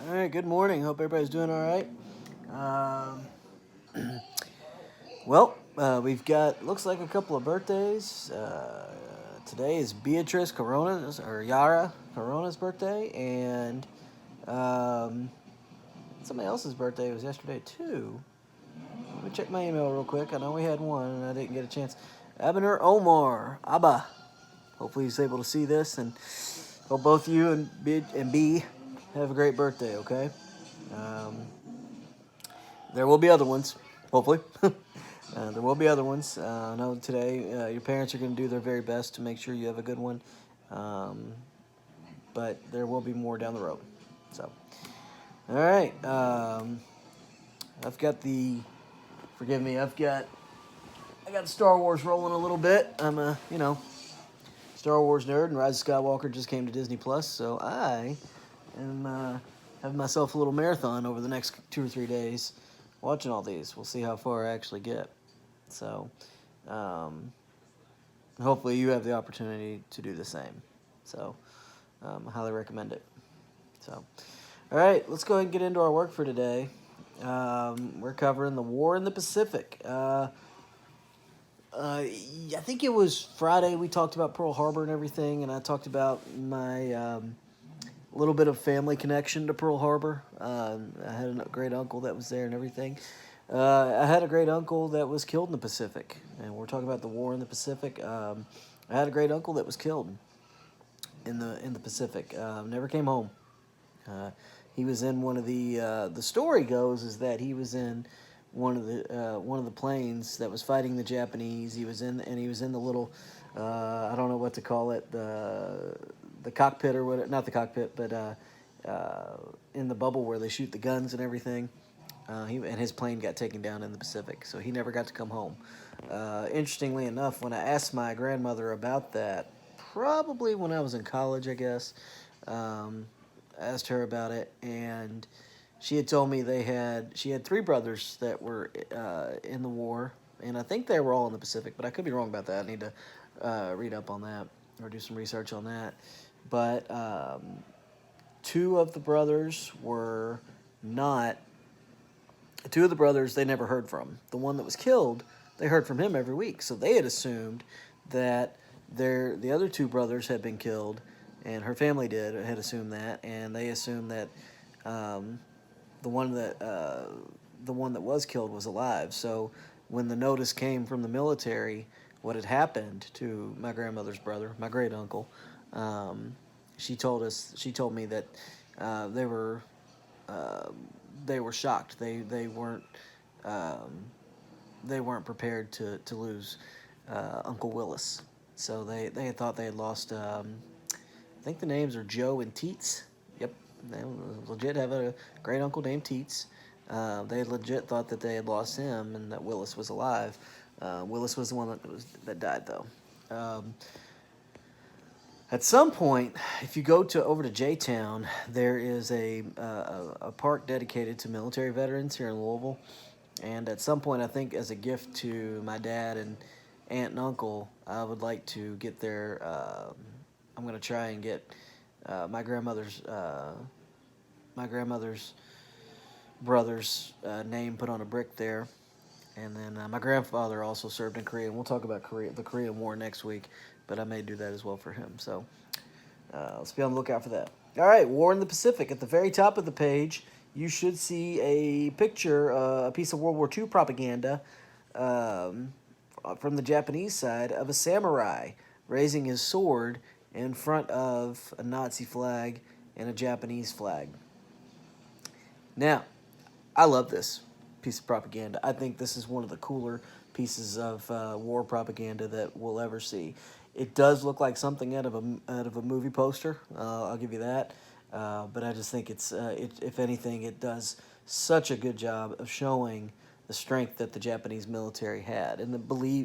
All right, good morning. Hope everybody's doing all right. Um, we've got looks like a couple of birthdays. Today is Beatrice Corona's or Yara Corona's birthday, and um, somebody else's birthday was yesterday too. Let me check my email real quick. I know we had one, and I didn't get a chance. Abner Omar Abba. Hopefully he's able to see this, and hope both you and B have a great birthday. Okay. Um, There will be other ones, hopefully. There will be other ones. I know today your parents are going to do their very best to make sure you have a good one, um, but there will be more down the road. So, all right. I've got the. Forgive me. I got Star Wars rolling a little bit. I'm a Star Wars nerd, and Rise of Skywalker just came to Disney Plus, so I am having myself a little marathon over the next 2 or 3 days, watching all these. We'll see how far I actually get. So, um, hopefully, you have the opportunity to do the same. So, I highly recommend it. So, all right, let's go ahead and get into our work for today. We're covering the war in the Pacific. I think it was Friday we talked about Pearl Harbor and everything, and I talked about my little bit of family connection to Pearl Harbor. I had a great uncle that was there and everything. I had a great uncle that was killed in the Pacific, and we're talking about the war in the Pacific. I had a great uncle that was killed in the Pacific. Never came home. Uh, he was in one of the story goes is that he was in one of the planes that was fighting the Japanese. He was in the little I don't know what to call it, the cockpit or what, not the cockpit, but in the bubble where they shoot the guns and everything. And his plane got taken down in the Pacific, so he never got to come home. Interestingly enough, when I asked my grandmother about that, probably when I was in college, I guess, um, I asked her about it, and she had told me she had three brothers that were in the war, and I think they were all in the Pacific, but I could be wrong about that. I need to read up on that or do some research on that. But two of the brothers were not two of the brothers they never heard from. The one that was killed, they heard from him every week. So they had assumed that the other two brothers had been killed, and her family had assumed that, and they assumed that um, the one that was killed was alive. So when the notice came from the military, what had happened to my grandmother's brother, my great uncle, um, she told me that uh, they were uh, they were shocked. Um, they weren't prepared to lose Uncle Willis. So they had thought they had lost. I think the names are Joe and Teets. Yep, they legit have a great uncle named Teets. They legit thought that they had lost him and that Willis was alive. Willis was the one that died though. Um, at some point, if you go to over to J Town, there is a park dedicated to military veterans here in Louisville. And at some point, I think as a gift to my dad and aunt and uncle, I would like to get their. I'm gonna try and get uh, my grandmother's uh, my grandmother's brother's name put on a brick there. And then my grandfather also served in Korea. And we'll talk about the Korean War next week, but I may do that as well for him. So let's be on the lookout for that. All right, War in the Pacific. At the very top of the page, you should see a picture, a piece of World War II propaganda um, from the Japanese side of a samurai raising his sword in front of a Nazi flag and a Japanese flag. Now, I love this piece of propaganda. I think this is one of the cooler pieces of war propaganda that we'll ever see. It does look like something out of a movie poster. I'll give you that. But I just think if anything, it does such a good job of showing the strength that the Japanese military had, and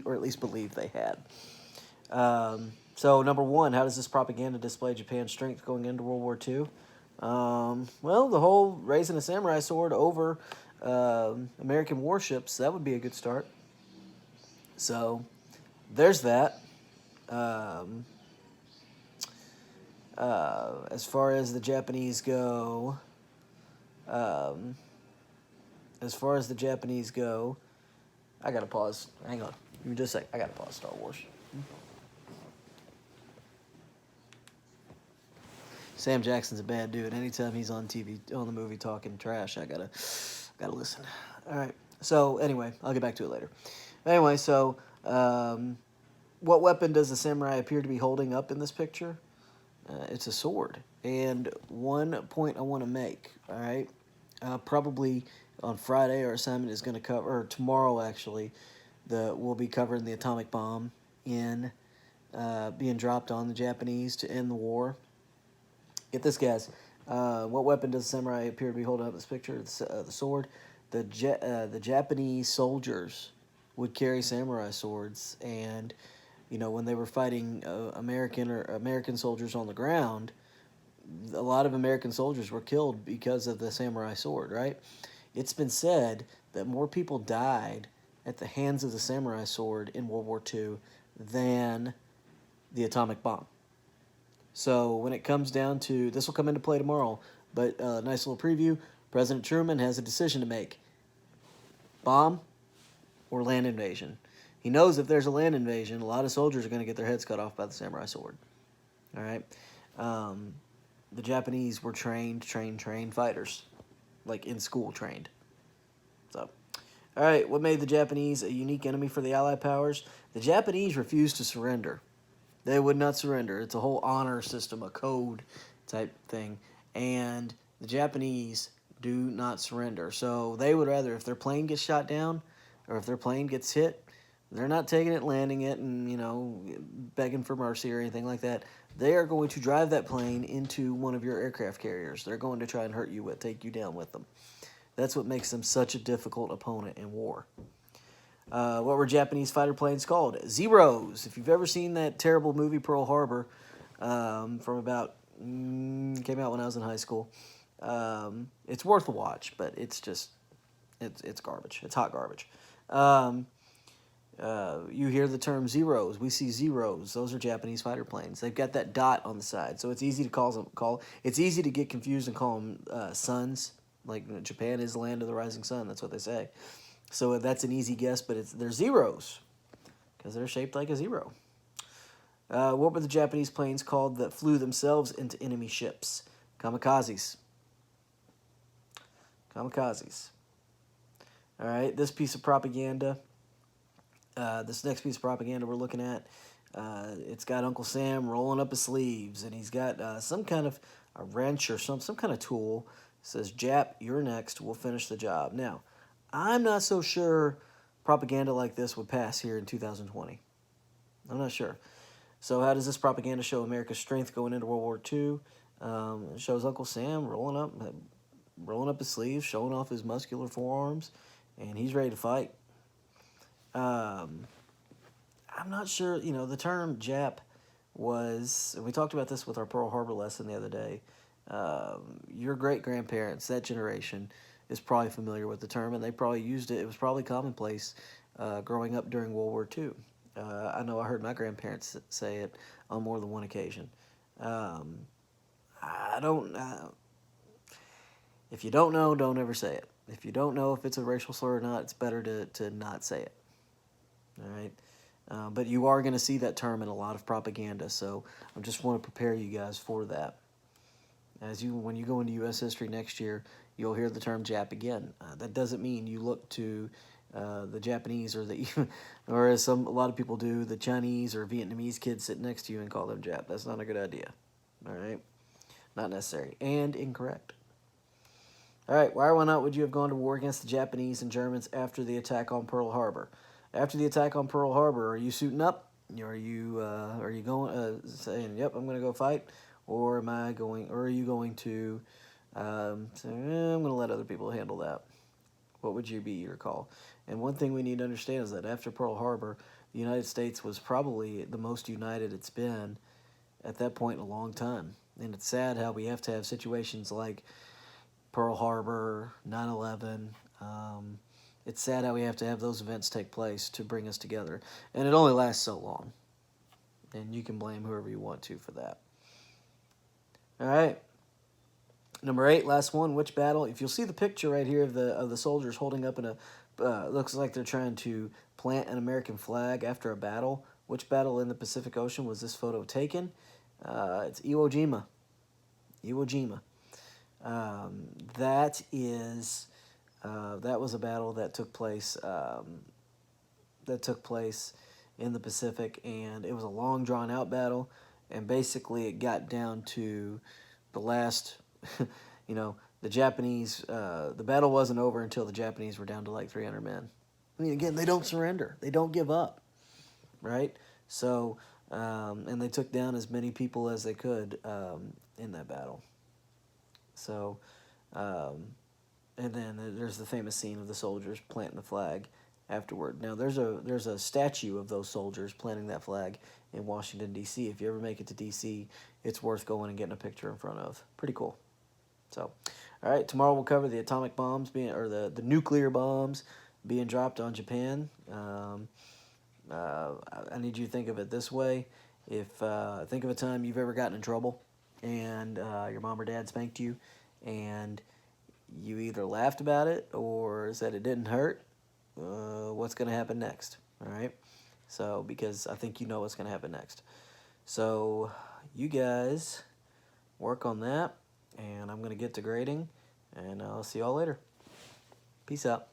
or at least believe they had. So number one, how does this propaganda display Japan's strength going into World War II? Well, the whole raising a samurai sword over American warships, that would be a good start. So there's that. Um, as far as the Japanese go, Um, as far as the Japanese go, I gotta pause. Hang on. Give me just a sec. I gotta pause Star Wars. Sam Jackson's a bad dude. Anytime he's on TV, on the movie talking trash, I gotta listen. All right. So anyway, I'll get back to it later. Anyway, so what weapon does the samurai appear to be holding up in this picture? It's a sword. And one point I want to make. All right. Probably on Friday, our assignment is going to cover, or tomorrow actually, we'll be covering the atomic bomb in being dropped on the Japanese to end the war. Get this, guys. What weapon does the samurai appear to be holding up in this picture? The sword. The Japanese soldiers would carry samurai swords, and when they were fighting American soldiers on the ground, a lot of American soldiers were killed because of the samurai sword. Right? It's been said that more people died at the hands of the samurai sword in World War II than the atomic bomb. So when it comes down to, this will come into play tomorrow, but nice little preview. President Truman has a decision to make. Bomb or land invasion. He knows if there's a land invasion, a lot of soldiers are going to get their heads cut off by the samurai sword. All right? The Japanese were trained fighters. Like in school trained. So, all right, what made the Japanese a unique enemy for the Allied powers? The Japanese refused to surrender. They would not surrender. It's a whole honor system, a code type thing. And the Japanese do not surrender. So they would rather, if their plane gets shot down or if their plane gets hit, they're not taking it, landing it, and, begging for mercy or anything like that. They are going to drive that plane into one of your aircraft carriers. They're going to try and hurt you with, take you down with them. That's what makes them such a difficult opponent in war. What were Japanese fighter planes called? Zeros. If you've ever seen that terrible movie Pearl Harbor, from about came out when I was in high school, it's worth a watch, but it's just it's garbage. It's hot garbage. You hear the term Zeros. We see Zeros. Those are Japanese fighter planes. They've got that dot on the side, so it's easy to call. It's easy to get confused and call them suns. Like Japan is the land of the rising sun. That's what they say. So that's an easy guess, but they're Zeros because they're shaped like a zero. What were the Japanese planes called that flew themselves into enemy ships? Kamikazes. Kamikazes. All right, this piece of propaganda, this next piece of propaganda we're looking at, it's got Uncle Sam rolling up his sleeves, and he's got some kind of a wrench or some kind of tool. It says, Jap, you're next. We'll finish the job. Now, I'm not so sure propaganda like this would pass here in 2020. I'm not sure. So how does this propaganda show America's strength going into World War II? It shows Uncle Sam rolling up his sleeves, showing off his muscular forearms, and he's ready to fight. I'm not sure, the term Jap was, we talked about this with our Pearl Harbor lesson the other day. Your great-grandparents, that generation, is probably familiar with the term, and they probably used it. It was probably commonplace growing up during World War II. I know I heard my grandparents say it on more than one occasion. I don't... if you don't know, don't ever say it. If you don't know if it's a racial slur or not, it's better to not say it. All right? But you are going to see that term in a lot of propaganda, so I just want to prepare you guys for that. When you go into U.S. history next year, you'll hear the term Jap again. That doesn't mean you look to the Japanese or as a lot of people do, the Chinese or Vietnamese kids sitting next to you and call them Jap. That's not a good idea. All right? Not necessary. And incorrect. All right, why or why not would you have gone to war against the Japanese and Germans after the attack on Pearl Harbor? After the attack on Pearl Harbor, are you suiting up? Are you going saying, "Yep, I'm going to go fight," or are you going to say, I'm going to let other people handle that? What would your call? And one thing we need to understand is that after Pearl Harbor, the United States was probably the most united it's been at that point in a long time. And it's sad how we have to have situations like Pearl Harbor, 9/11. It's sad how we have to have those events take place to bring us together. And it only lasts so long. And you can blame whoever you want to for that. All right. Number 8, last one. Which battle? If you'll see the picture right here of the soldiers holding up in a looks like they're trying to plant an American flag after a battle. Which battle in the Pacific Ocean was this photo taken? It's Iwo Jima. Iwo Jima. That is that was a battle that took place in the Pacific, and it was a long drawn out battle, and basically it got down to the last, you know, the Japanese. The battle wasn't over until the Japanese were down to like 300 men. I mean, again, they don't surrender. They don't give up, right? So, and they took down as many people as they could in that battle. So, and then there's the famous scene of the soldiers planting the flag afterward. Now there's a statue of those soldiers planting that flag in Washington D.C. If you ever make it to D.C., it's worth going and getting a picture in front of. Pretty cool. So, all right, tomorrow we'll cover the atomic bombs being, or the nuclear bombs being dropped on Japan. I need you to think of it this way: if think of a time you've ever gotten in trouble, and your mom or dad spanked you, and you either laughed about it or said it didn't hurt. What's going to happen next? All right. So, because I think you know what's going to happen next. So, you guys work on that, and I'm going to get to grading, and I'll see y'all later. Peace out.